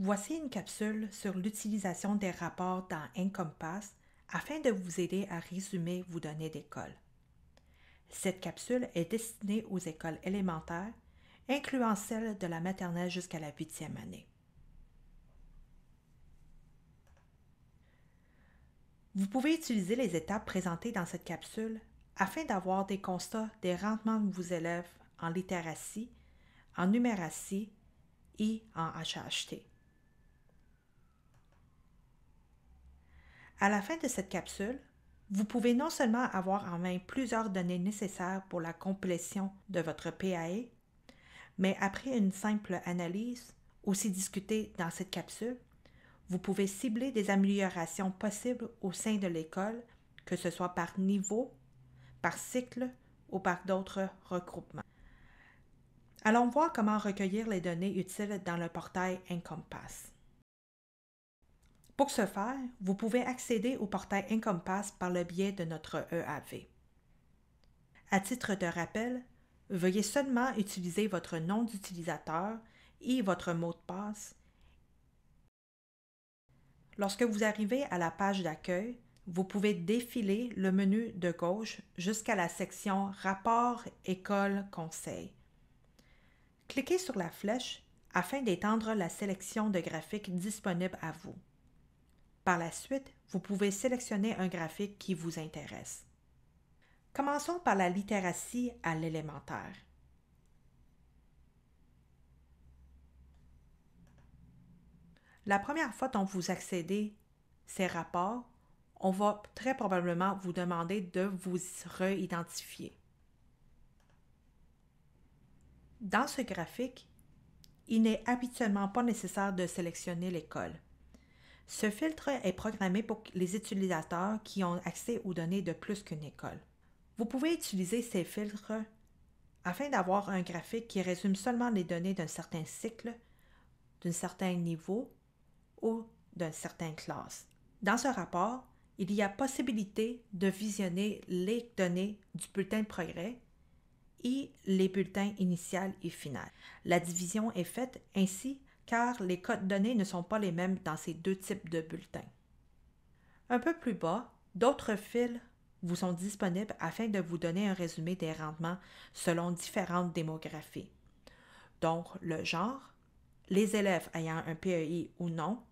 Voici une capsule sur l'utilisation des rapports dans Encompass afin de vous aider à résumer vos données d'école. Cette capsule est destinée aux écoles élémentaires, incluant celles de la maternelle jusqu'à la 8e année. Vous pouvez utiliser les étapes présentées dans cette capsule afin d'avoir des constats des rendements de vos élèves en littératie, en numératie et en HHT. À la fin de cette capsule, vous pouvez non seulement avoir en main plusieurs données nécessaires pour la complétion de votre PAE, mais après une simple analyse, aussi discutée dans cette capsule, vous pouvez cibler des améliorations possibles au sein de l'école, que ce soit par niveau, par cycle ou par d'autres regroupements. Allons voir comment recueillir les données utiles dans le portail Encompass. Pour ce faire, vous pouvez accéder au portail Encompass par le biais de notre EAV. À titre de rappel, veuillez seulement utiliser votre nom d'utilisateur et votre mot de passe. Lorsque vous arrivez à la page d'accueil, vous pouvez défiler le menu de gauche jusqu'à la section Rapport École Conseil. Cliquez sur la flèche afin d'étendre la sélection de graphiques disponible à vous. Par la suite, vous pouvez sélectionner un graphique qui vous intéresse. Commençons par la littératie à l'élémentaire. La première fois dont vous accédez ces rapports, on va très probablement vous demander de vous réidentifier. Dans ce graphique, il n'est habituellement pas nécessaire de sélectionner l'école. Ce filtre est programmé pour les utilisateurs qui ont accès aux données de plus qu'une école. Vous pouvez utiliser ces filtres afin d'avoir un graphique qui résume seulement les données d'un certain cycle, d'un certain niveau ou d'une certaine classe. Dans ce rapport, il y a possibilité de visionner les données du bulletin de progrès et les bulletins initial et final. La division est faite ainsi car les codes données ne sont pas les mêmes dans ces deux types de bulletins. Un peu plus bas, d'autres fils vous sont disponibles afin de vous donner un résumé des rendements selon différentes démographies. Donc, le genre, les élèves ayant un PEI ou non,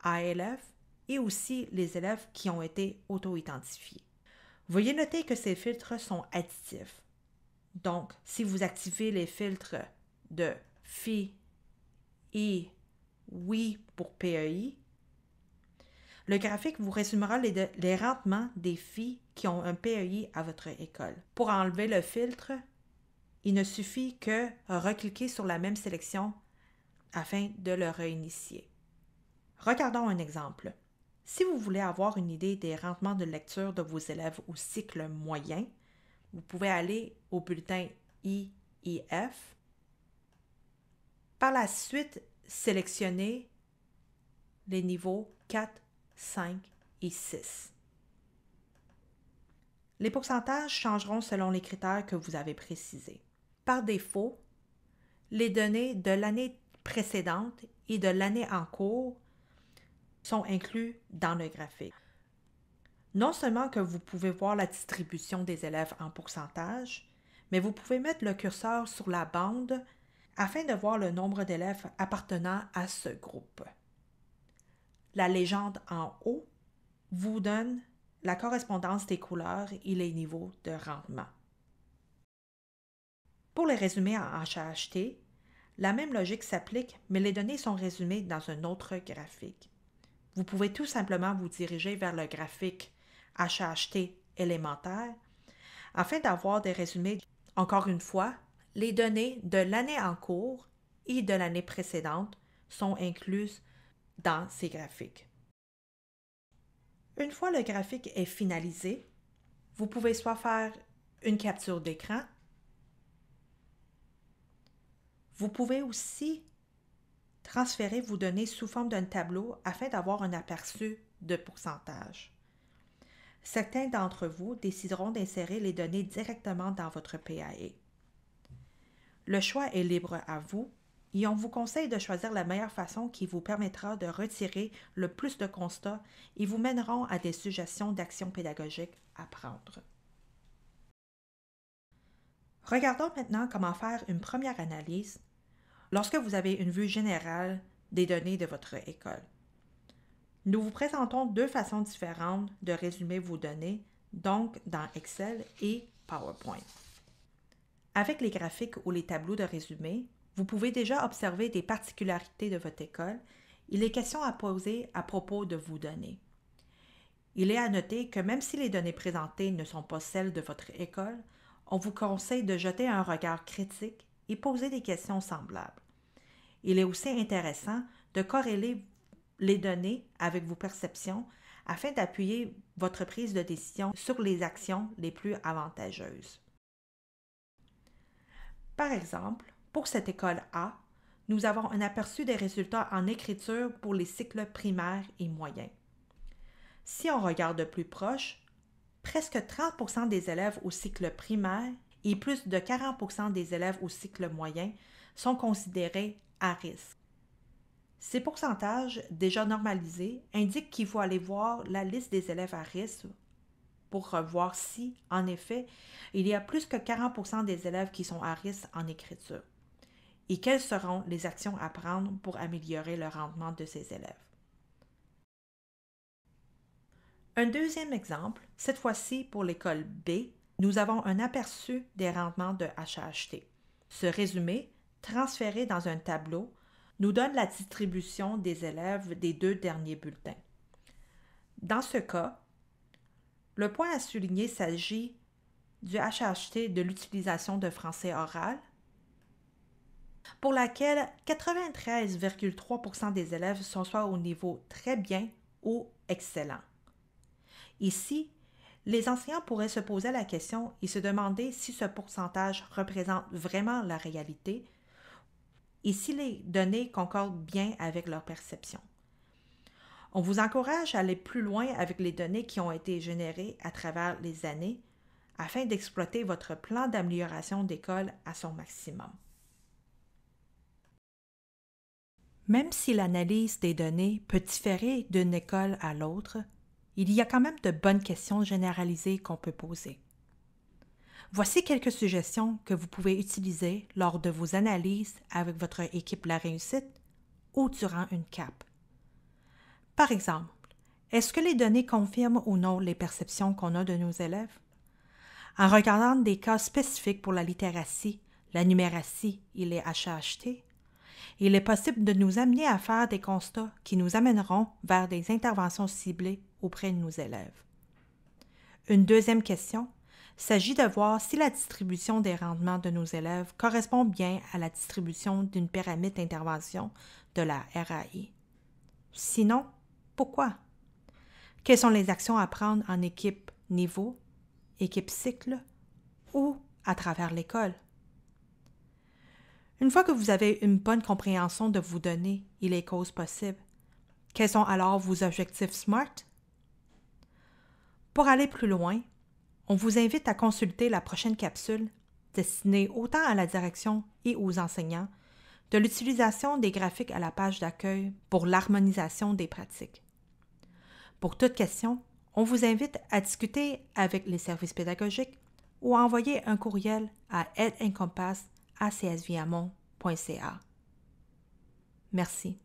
ALF et aussi les élèves qui ont été auto-identifiés. Veuillez noter que ces filtres sont additifs. Donc, si vous activez les filtres de filles et oui pour PEI, le graphique vous résumera les rendements des filles qui ont un PEI à votre école. Pour enlever le filtre, il ne suffit que recliquer sur la même sélection afin de le réinitier. Regardons un exemple. Si vous voulez avoir une idée des rendements de lecture de vos élèves au cycle moyen, vous pouvez aller au bulletin I et F. Par la suite, sélectionnez les niveaux 4, 5 et 6. Les pourcentages changeront selon les critères que vous avez précisés. Par défaut, les données de l'année précédente et de l'année en cours sont inclus dans le graphique. Non seulement que vous pouvez voir la distribution des élèves en pourcentage, mais vous pouvez mettre le curseur sur la bande afin de voir le nombre d'élèves appartenant à ce groupe. La légende en haut vous donne la correspondance des couleurs et les niveaux de rendement. Pour les résumés en HHT, la même logique s'applique, mais les données sont résumées dans un autre graphique. Vous pouvez tout simplement vous diriger vers le graphique HHT élémentaire afin d'avoir des résumés. Encore une fois, les données de l'année en cours et de l'année précédente sont incluses dans ces graphiques. Une fois le graphique est finalisé, vous pouvez soit faire une capture d'écran. Vous pouvez aussi transférer vos données sous forme d'un tableau afin d'avoir un aperçu de pourcentage. Certains d'entre vous décideront d'insérer les données directement dans votre PAE. Le choix est libre à vous et on vous conseille de choisir la meilleure façon qui vous permettra de retirer le plus de constats et vous mèneront à des suggestions d'actions pédagogiques à prendre. Regardons maintenant comment faire une première analyse lorsque vous avez une vue générale des données de votre école. Nous vous présentons deux façons différentes de résumer vos données, donc dans Excel et PowerPoint. Avec les graphiques ou les tableaux de résumé, vous pouvez déjà observer des particularités de votre école et les questions à poser à propos de vos données. Il est à noter que même si les données présentées ne sont pas celles de votre école, on vous conseille de jeter un regard critique et poser des questions semblables. Il est aussi intéressant de corréler les données avec vos perceptions afin d'appuyer votre prise de décision sur les actions les plus avantageuses. Par exemple, pour cette école A, nous avons un aperçu des résultats en écriture pour les cycles primaires et moyens. Si on regarde de plus proche, presque 30% des élèves au cycle primaire et plus de 40% des élèves au cycle moyen sont considérés à risque. Ces pourcentages, déjà normalisés, indiquent qu'il faut aller voir la liste des élèves à risque pour voir si, en effet, il y a plus que 40% des élèves qui sont à risque en écriture et quelles seront les actions à prendre pour améliorer le rendement de ces élèves. Un deuxième exemple, cette fois-ci pour l'école B, nous avons un aperçu des rendements de HAHT. Ce résumé, transféré dans un tableau, nous donne la distribution des élèves des deux derniers bulletins. Dans ce cas, le point à souligner s'agit du HAHT de l'utilisation de français oral, pour laquelle 93,3% des élèves sont soit au niveau très bien ou excellent. Ici, les enseignants pourraient se poser la question et se demander si ce pourcentage représente vraiment la réalité et si les données concordent bien avec leur perception. On vous encourage à aller plus loin avec les données qui ont été générées à travers les années afin d'exploiter votre plan d'amélioration d'école à son maximum. Même si l'analyse des données peut différer d'une école à l'autre, il y a quand même de bonnes questions généralisées qu'on peut poser. Voici quelques suggestions que vous pouvez utiliser lors de vos analyses avec votre équipe La Réussite ou durant une CAP. Par exemple, est-ce que les données confirment ou non les perceptions qu'on a de nos élèves? En regardant des cas spécifiques pour la littératie, la numératie et les HAHT, il est possible de nous amener à faire des constats qui nous amèneront vers des interventions ciblées auprès de nos élèves. Une deuxième question s'agit de voir si la distribution des rendements de nos élèves correspond bien à la distribution d'une pyramide d'intervention de la RAI. Sinon, pourquoi? Quelles sont les actions à prendre en équipe niveau, équipe cycle ou à travers l'école? Une fois que vous avez une bonne compréhension de vos données et les causes possibles, quels sont alors vos objectifs SMART? Pour aller plus loin, on vous invite à consulter la prochaine capsule destinée autant à la direction et aux enseignants de l'utilisation des graphiques à la page d'accueil pour l'harmonisation des pratiques. Pour toute question, on vous invite à discuter avec les services pédagogiques ou à envoyer un courriel à aideencompass@csviamont.ca. Merci.